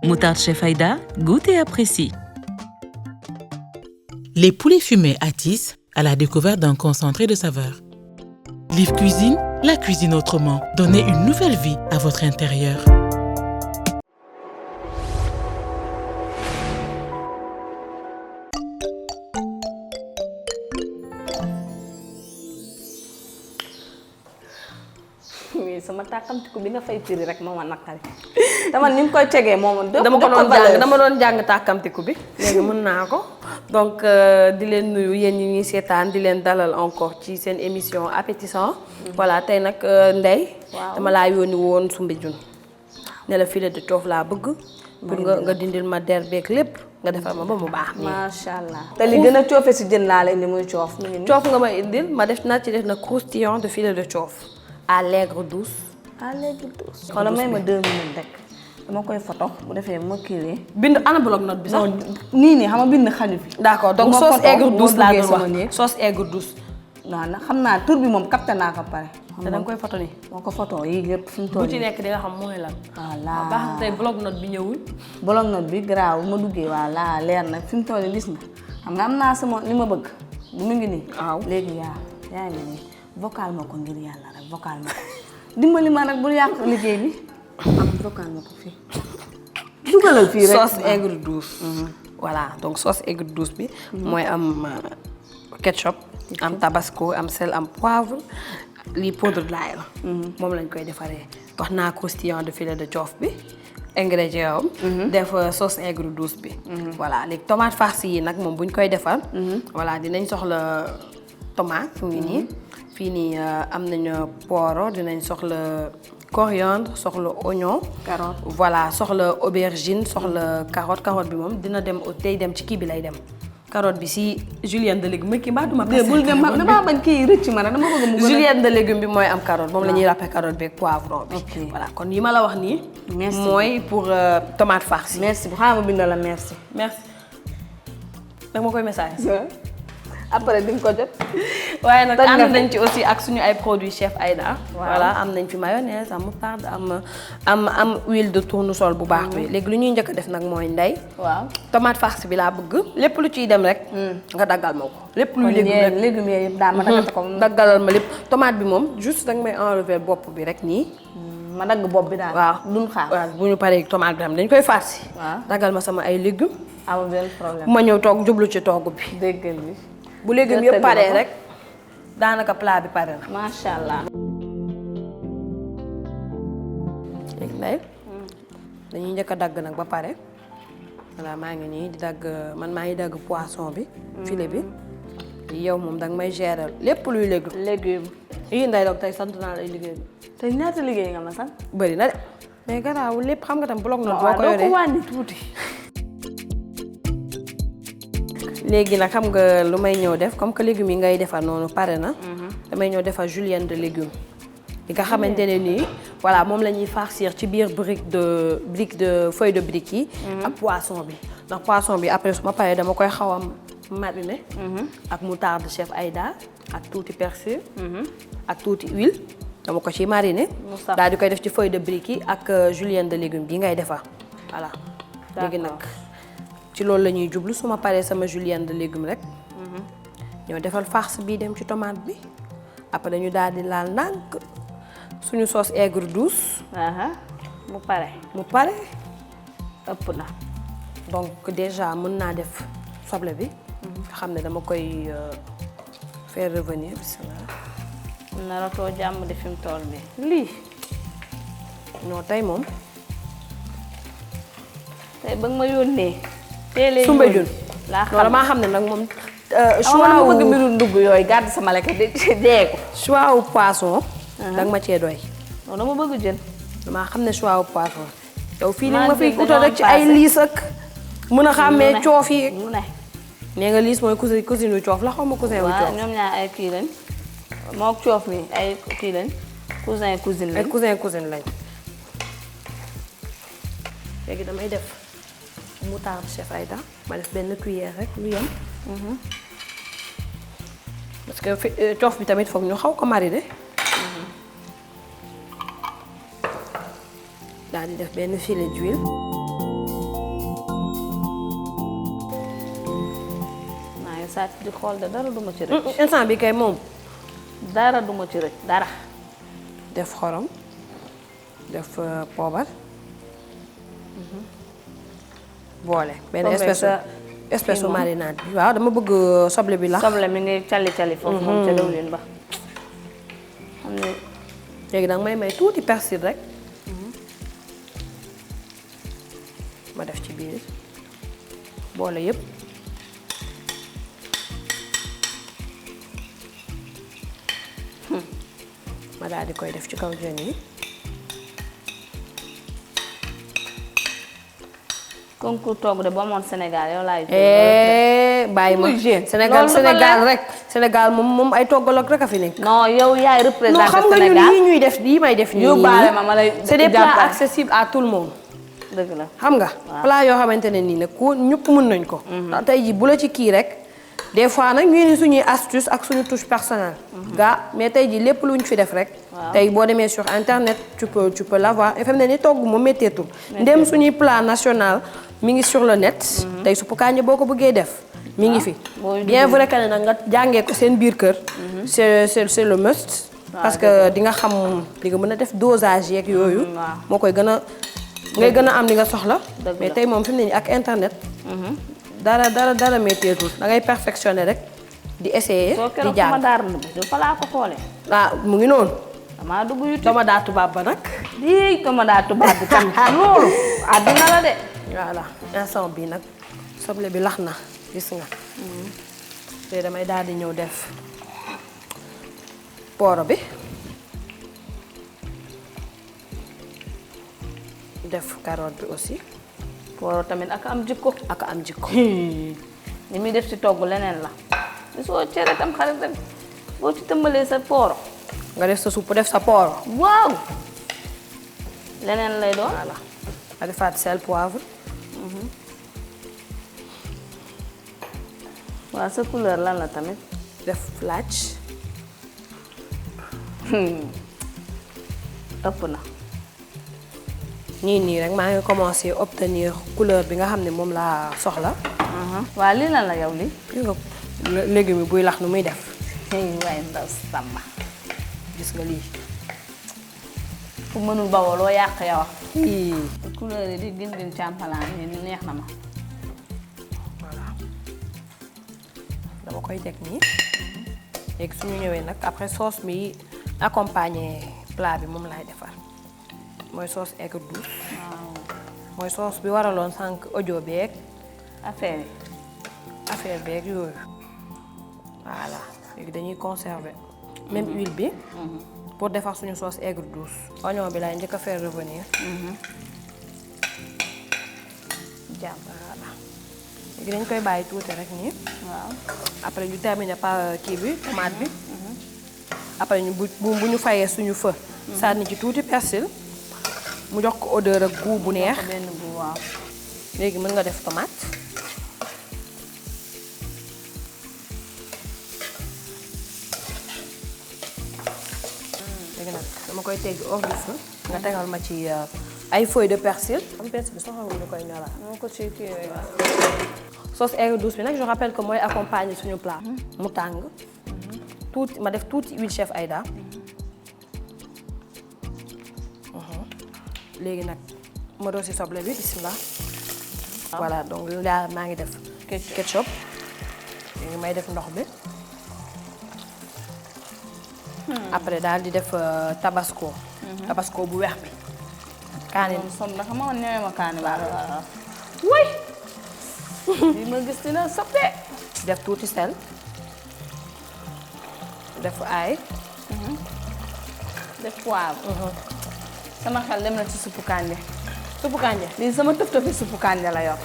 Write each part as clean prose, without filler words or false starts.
Moutarde Chef Aïda, goûte et apprécie. Les poulets fumés attissent à la découverte d'un concentré de saveurs. Liv Cuisine, la cuisine autrement. Donnez une nouvelle vie à votre intérieur. oui sama tàkkamtiku bi nga fay firi rek moo ma naqari dama ni mu koy tegee moom dama doon jàng tàkkamtiku bi léegi mën naa ko donc di leen nuyu yéen ñi ñuy seetaan di leen dalal encore ci seen émission appétissant voilà tey nag Ndeye dama laa yónni woon Soumbédioune ne la filet de coof laa bëgg pour nga dindil ma der beeg lépp nga defal ma ba mu baax macha allah te li gën a coofe si jën laa la indi muy coof coof nga ma indil ma def naa ci def na croustillant de filet de coof à l'aigre douce. À l'aigre douce. xoolal may ma 2 minutes rek dama koy photo bu defee ma kiiwee. bind ana bloc note bi sax. nii nii xam nga bind xaju fi. d'accord donc sauce aigre douce laa doon wax sauce aigre douce. waaw nag xam naa tur bi moom capté naa ko pare. te da nga koy photo nii. moo ko photo yii yëpp fi mu toll bu ci nekk di nga xam mooy lan. voilà baax na tey bloc note bi ñëwul. bloc note bi garaaw ma duggee voilà leer na fi mu toll gis nga xam nga am naa sama li ma bëgg bu mu ngi nii. waaw léegi yaa ngi nii vocal ma ko ngir yàlla rek vocal ma ko dimbali ma rek bul yàq liggéey bi am vocal ma ko fii dugalal fii rek sauce aigre douce. voilà donc sauce aigre douce bi. mooy am ketchup. am tabasco am sel am poivre lii poudre d'ail la. moom lañ koy defaree wax naa croustillant de filet de coof bi. ingrédients am. def sauce aigre douce bi. voilà léegi tomate farcie yi nag moom buñ koy defar. voilà dinañ soxla tomate mu ngi nii. fii nii am nañu pooro dinañ soxla coriandre soxla oignon. carotte voilà soxla aubergine soxla carotte bi moom dina dem day dem ci kii bi lay dem. carotte bi si julienne de légume kii mbaa duma. bul dem damaa bañ kii rëcc ma dama bëgg mu. julienne de légume bi mooy am carotte moom la ñuy râper carotte bi ak poivron bi. ok voilà kon yi ma la wax nii. merci mooy pour tomate farcie. merci bu xaaral ma bindal la merci. merci. nag ma koy message. après di nga ko jot. waaye nag ànd nañ ci aussi ak suñu ay produits chef Aïda. voilà am nañ fi mayonnaise am moutarde am huile de tournesol bu baax bi. léegi lu ñuy njëkk a def nag mooy Ndeye. waaw tomate farcie bi laa bëgg. lépp lu ciy dem rek. nga daggal ma ko. lépp luy légume rek légumes yëpp daal ma daggal ko. daggalal ma lépp tomate bi moom juste danga may enlever bopp bi rek nii. ma dagg bopp bi daal. waaw duñ xaar waaw bu ñu paree tomate bi tam dañ koy farci. waaw daggal ma sama ay légumes. amul benn problème. ma ñëw toog jublu ci togg bi. déggal bi. bu légumes yëpp paree rek daanaka plat bi pare na. macha allah. léegi Ndeye dañuy njëkk a dagg nag ba pare voilà maa ngi nii di dagg man maa ngi dagg poisson bi. filet bi yow moom danga may gérer lépp luy légume. yii Ndeye donc tey sant naa lay liggéey bi. tey ñaata liggéey nga ma sant. bëri na de mais garaawul lépp xam nga tam bloc note boo waaw ko doo yoree ko wàññi tuuti. léegi nag xam nga lu may ñëw def comme que légumes yi ngay defar noonu pare na. damay ñëw defar julienne de légumes. li nga xamante ne nii voilà moom la ñuy farcir ci biir brique de feuille de brique yi. ak poisson bi ndax poisson bi après su ma paree dama koy xaw a mariner. ak moutarde chef Aïda ak tuuti persil. ak tuuti huile dama ko ci mariner. daal di koy def ci feuille de brique yi ak julienne de légumes bi ngay defar voilà. léegi nag. ci loolu la ñuy jublu su ma paree sama julienne de légumes rek. ñoo defal farce bii dem ci tomate bi après dañu daal di laal ndànk suñu sauce aigre douce. mu pare. ëpp na donc déjà mën naa def soble bi. nga xam ne dama koy faire revenir bismillah. naratoo jàmm de fi mu toll nii. lii. non tey moom. tey ba nga ma yónnee. Soumbédioune laa xam maa xam ne nag moom. choix wu bëgg mbiru ndugg yooyu gàdd sama lekk dee ko. choix wu poisson. danga ma cee doy. non dama bëgg jën. damaa xam ne choix wu poisson. yow fii ni ma fiy utal rek ci ay liis ak. mën a xàmmee coof yi. mu ne. nee nga liis mooy cousine wu coof la xaw ma cousin wu coof. waaw ñoom ñaar ay kii lañ. mook coof mi ay kii lañ. cousin cousine lañ. ay cousine lañ. léegi damay def moutarde chef Aïda ma def benn cuillère rek lu yem. parce que coof bi tamit foog ñu xaw ko mariner. daal di def benn filet d'huile. sàcc di xool de dara duma ci rëcc. instant bi kay moom dara duma ci rëcc dara. def xorom def poobar boole benn espèce su marinade bi waaw dama bëgg soble bi la soble mi ngay cali foofu moom ca dawlin ba xam ne léegi danga may tuuti persil rek ma def ci biir boole yëpp ma daal di koy def ci kaw jën yi concours togg de boo amoon Sénégal yow laay bàyyi ma Sénégal moom ay toggalok rek a fi nekk. non yow yaay représenté Sénégal non xam nga ñun lii ñuy def lii may def nii yóbbaale ma lay c'est des plats accessibles à tout le monde. dëgg la xam nga plat yoo xamante ne nii nag ku ñëpp mën nañ ko. ndax tey jii bu la ci kii rek des fois nag ñu ni suñuy astuce ak suñu touche personnelle. mais tey jii lépp lu ñu fi def rek. tey boo demee sur internet tu peux l'avoir et fi mu ne nii togg moom métteetul. ndem suñuy plat national mi ngi sur le net. tey suppu kànja boo ko bëggee def. mi ngi fi bien vrai que ne nag nga jàngee ko seen biir kër. c'est le must. parce que di nga xam di nga mën a def dosage yeeg yooyu. moo koy gën a ngay gën a am li nga soxla. mais tey moom fi mu ne nii ak internet. dara métteetul da ngay perfectionner rek di essayer. di jàng soo daar fa laa ko xoolee. mu ngi noonu. damaa dugg YouTube dama daa tubaab ba nag. dama daa tubaab bi tamit loolu àddina la de. voilà instant bii nag soble bi lax na gis nga. te damay daal di ñëw def pooro bi def carotte bi aussi. pooro tamit ak am jikko. ni muy def ci togg leneen la. li soo cere tam xarit rek boo ci tëmbalee sa pooro. nga def sa supp def sa pooro. waaw. leneen lay doon. voilà nga defaat sel poivre. waaw sa couleur lan la tamit. def laaj. ëpp na. nii rek maa ngi commencé obtenir couleur bi nga xam ne moom laa soxla. waaw lii lan la yow lii. légume bi buy lax nu muy def. waaye ndaw sàmba. gis nga lii. fu mënul bawoo loo yàq yow. couleur yi di gindin càmpalaan yi neex na ma. voilà dama koy teg nii. léegi suñu ñëwee nag après sauce bi accompagner plat bi moom laay defar. mooy sauce aigre douce. waaw. mooy sauce bi waraloon sànq audio beeg. affaire beeg yooyu. voilà léegi dañuy conserver. même huile bi. pour defar suñu sauce aigre douce. oignon bi laay njëkk a faire revenir. jàmm. voilà léegi dañ koy bàyyi tuuti rek nii. waaw. après ñu terminer par kii bi tomate bi. après ñu bu ñu fayee suñu feu. sànni ci tuuti persil. mu jox ko odeur ak goût bu neex. benn goût waaw. léegi mën nga def tomate. léegi nag dama koy tegg hors du feu. nga tegal ma ci ay feuilles de persil. am persil bi soxlawul ñu koy ñoral. moo ko ci kii yooyu waaw. sauce aigre douce bi nag je rappelle que mooy accompagner suñu plat. mu tàng. tuuti ma def tuuti huile chef Aïda. léegi nag ma doosi soble bi bismillah. voilà donc daal maa ngi def ketchup. léegi may def ndox bi. après daal di def tabasco. tabasco bu weex bi. kaani moom som dafa ma woon ñëwee ma kaani waaw. wuy. li ma gis dina soppe. def tuuti sel. def ail. def poivre. sama xel dem na ci suppu kànja. suppu kànja. lii sama tëf-tëfi suppu kànja la yor.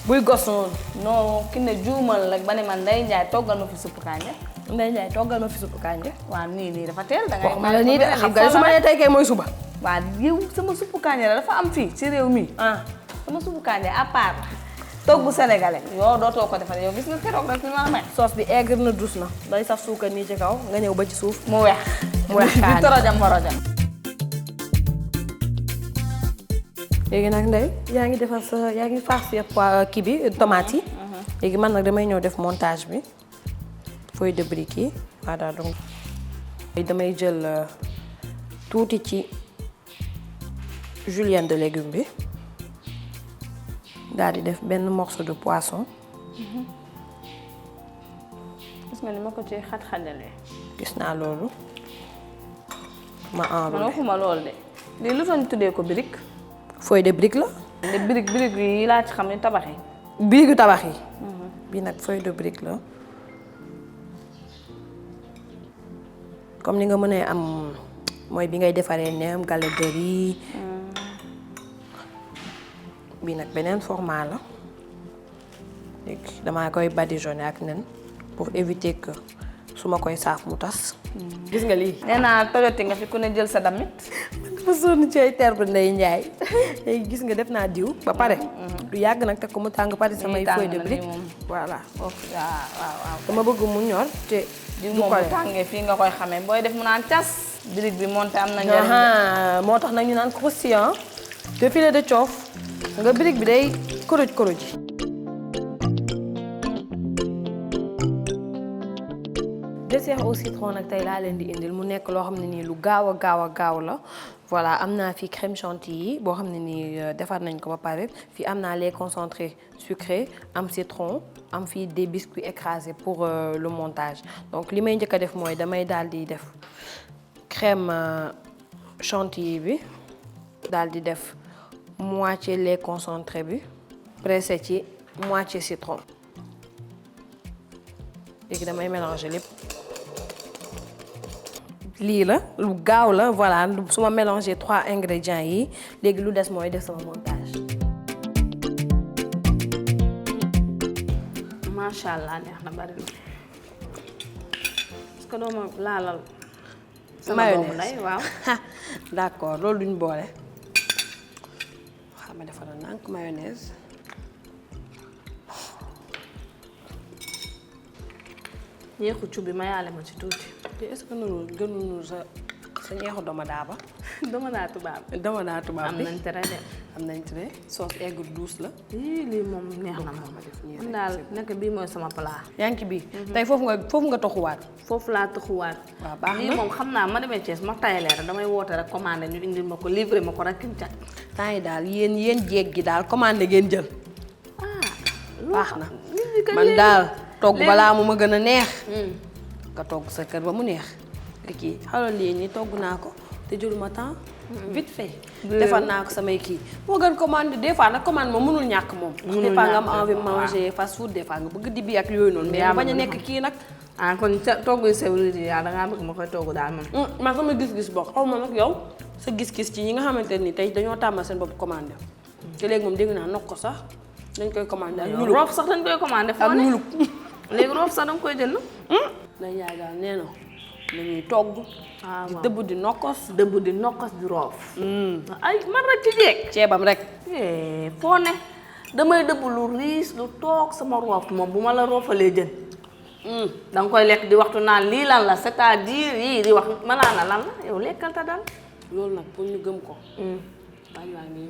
buy gos noonu. non ki ne juumal rek ba ne man Ndeye Ndiaye toggal ma fi suppu kànja. Ndeye Ndiaye toggal ma fi suppu kànja. waaw nii dafa teel da ngay. wax ma la nii de xam nga su ma nee tey kay mooy suba. waaw yow sama suppu kànja la dafa am fii ci réew mi. sama suppu kànja à part togg sénégalais. yow dootoo ko defal yow gis nga keroog rek ni ma la may. sauce bi aigre na douce na. day saf suukar nii ci kaw nga ñëw ba ci suuf. mu weex. mu weex kaani di torojam morojam. léegi nag Ndeye yaa ngi defar sa yaa ngi farcir kii bi tomate yi. léegi man nag damay ñëw def montage bi. feuille de brique yi voilà donc damay jël tuuti ci julienne de légumes bi daal di def benn morceau de poisson. gis nga ni ma ko ci xat-xatalee. gis naa loolu ma man enroulé. waxuma lool de lii lu tax ñu tuddee ko brique. feuille de brique la. de brique yi laa ci xam ne tabax yi. brique tabax yi. bii nag feuille de brique la. comme ni nga mënee am mooy bi ngay defaree neem galette de riz. bii nag beneen format la léegi damaa koy badigeonner ak nen pour éviter que su ma koy saaf mu tas. gis nga lii. nee naa tojoti nga fi ku ne jël sa damit. man dafa sonn ci ay terre Ndeye Ndiaye léegi gis nga def naa diw ba pare. du yàgg nag teg ko mu tàng pare samay feuille de brique. voilà waaw. dama bëgg mu ñor te. diw moom bu tàngee fii nga koy xamee booy def mu naan cas. brique bi monté am na njëriñ. moo tax nag ñu naan croustillant de filet de coof nga brique bi day koroj ji. dessert au citron nag tey laa leen di indil mu nekk loo xam ne nii lu gaaw a la voilà am naa fi crème chantilly boo xam ne nii defar nañ ko ba pare fii am naa lait concentré sucré am citron am fii des biscuits écrasés pour le montage donc li may njëkk a def mooy damay daal di def crème chantilly bi daal di def moitié lait concentré bi pressé ci moitié citron léegi damay mélanger lépp. lii la lu gaaw la voilà su ma mélanger 3 ingrédients yi léegi lu des mooy def sama montage. macha allah neex na bari na. est-ce que doo ma laalal. sama doomu ndey waaw. d'accord loolu duñ boole. xam nga defal na nànk mayonnaise. ñeexu cu bi ma yaale ma ci tuuti. te est-ce que noonu gënuñu sa ñeexu domadaa ba. domadaa tubaab. domadaa tubaab bi am nañ tere de. am nañ tere sauce aigre douce la. lii moom neex na moom. man daal nekk bii mooy sama plat. yaa ngi ci bii. tey foofu nga toxuwaat. foofu laa toxuwaat. waaw baax na lii moom xam naa ma demee Thiès ma tayalee rek damay woote rek commandé ñu indil ma ko livré ma ko rek kim cat. temps yi daal yéen jéeg gi daal commandé ngeen jël. baax na man daal togg balaa mu ma gën a neex. nga togg sa kër ba mu neex. kii xalal lii nii togg naa ko te jëluma temps. vite fait. defal naa ko samay kii moo gën commande des fois nag commande moom mënul ñàkk moom. des fois nga am envie manger fast food des fois nga bëgg dibi ak yooyu noonu. mais bañ a nekk kii nag. ah kon ca togg yu sew lii yaa dangaa bëgg ma koy togg daal man. man sama gis-gis bokk xaw ma nag yow sa gis-gis ci ñi nga xamante ni tey dañoo tàmmal seen bopp commandé. te léegi moom dégg naa nokk ko sax dañ koy commandé ak ñuluk roof sax dañ koy commandé. ak ñuluk léegi roof sax danga koy jënd. dañ yaay daal nee na dañuy togg. di dëbb di nokkos. dëbb di nokkos di roof. ay man rek ci jeeg. ceebam rek. foo ne damay dëbb lu riis lu toog sama roof moom bu ma la roofalee jën. danga koy lekk di waxtu naan lii lan la c'est-à-dire yii di wax ma naan la lan la yow lekkal ta dal. loolu nag pour ñu gëm ko. bàyyi waa ngi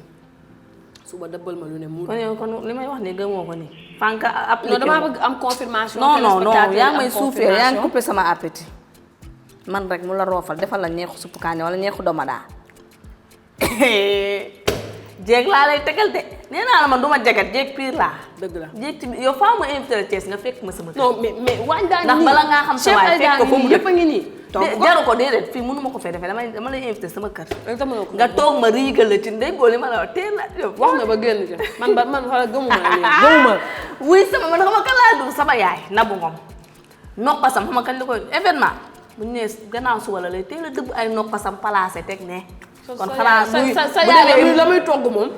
suba dëbbal ma lu ne mu. kon yow kon li may wax nii gëmoo ko nii. fànk appliqué non damaa bëgg am confirmation. non yaa ngi may suufee yaa ngi coupé sama appétit. man rek mu la roofal defal la ñeexu suppu kànja wala ñeexu domadaa. jéeg laa lay tegal de nee naa la man du ma jegat jéeg pire laa. dëgg la jéeg ci yow faa ma invité la Thiès nga fekk ma sama kër. non mais waañ daa ngi ndax bala ngaa xam sa waay fekk ko fa mu yëpp a ngi nii. jaru ko déedéet fii mënu ma ko fee defee dama lay invité sama kër. nga toog ma riigal la ci ndey booli ma la wax teel la yow. wax na ba génn ci man xala gëmuma la léegi gëmuma. wuy sama man xam nga kan laa dugg sama yaay Nabou Ngom nokkasam xam nga kañ la koy événement bu ñu nee gannaaw suba la lay teel a dëbb ay nokkasam placé teg ne. kon xanaa sa yaay la muy togg moom.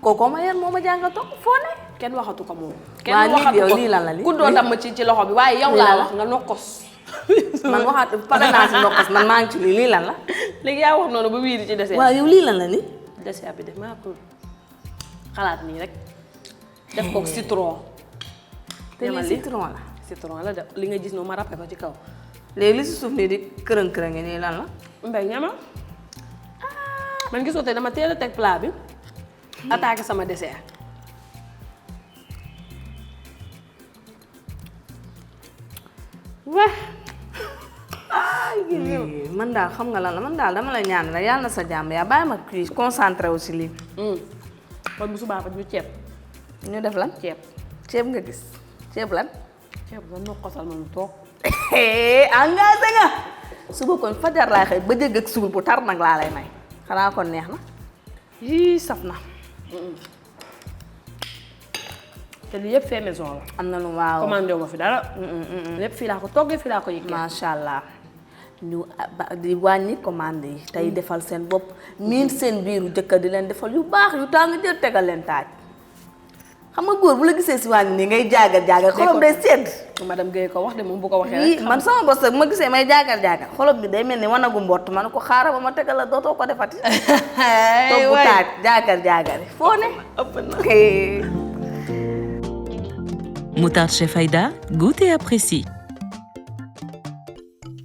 kooku ma yar moo ma jàngal togg foo ne. kenn waxatu ko moom. kenn waxatu ko lii lan la lii ku doon tam ci loxo bi waaye yow laa wax nga nokkos. man waxaat pare naa si nokkos man maa ngi ci lii lan la. léegi yaa wax noonu ba wiiri ci dessert. waaw yow lii lan la ni. dessert bi def maa ko xalaat nii rek. def ko citron. te lii citron la. citron la def li nga gis noonu ma ràppe ko ci kaw. léegi li si suuf nii di kërën-kërën ngi nii lan la. mbay ñama man gisoo tey dama teel a teg plat bi. attaqué sama dessert. man daal xam nga lan la man daal dama la ñaan rek yàlla na sa jàmm yaa bàyyi ma kii concentré wu si lii. kon bu subaa ba ñu ceeb. ñu def lan ceeb nga gis ceeb lan. ceeb ba noo xosal ma mu toog. engagé nga. suba kon fajar laa xëy ba jëgg ak suul bu tar nag laa lay may xanaa kon neex na. yii saf na. te lii yëpp fait maison la. am na lu waaw commandé wu ma fi dara. lépp fii laa ko toggee fii laa ko yëggee. macha allah ñu di wàññi commande yi tey defal seen bopp miin seen biiru jëkkër di leen defal yu baax yu tàng jël tegal leen taaj xam nga góor bu la gisee si wàññi nii ngay jaagar xolom day sedd. madame Guèye ko wax de moom bu ko waxee rek. man sama bos bu ma gisee may jaagar xolom bi day mel ni wanagu mbott ma ne ko xaaral ba ma tegal la dootoo ko defati. togg taaj jaagar foo ne ëpp na. Moutarde Chef Aïda, goûte et apprécie.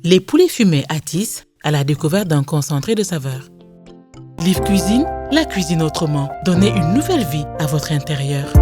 Les poulets fumés Atis à la découverte d'un concentré de saveurs. Liv Cuisine, la cuisine autrement. Donnez une nouvelle vie à votre intérieur.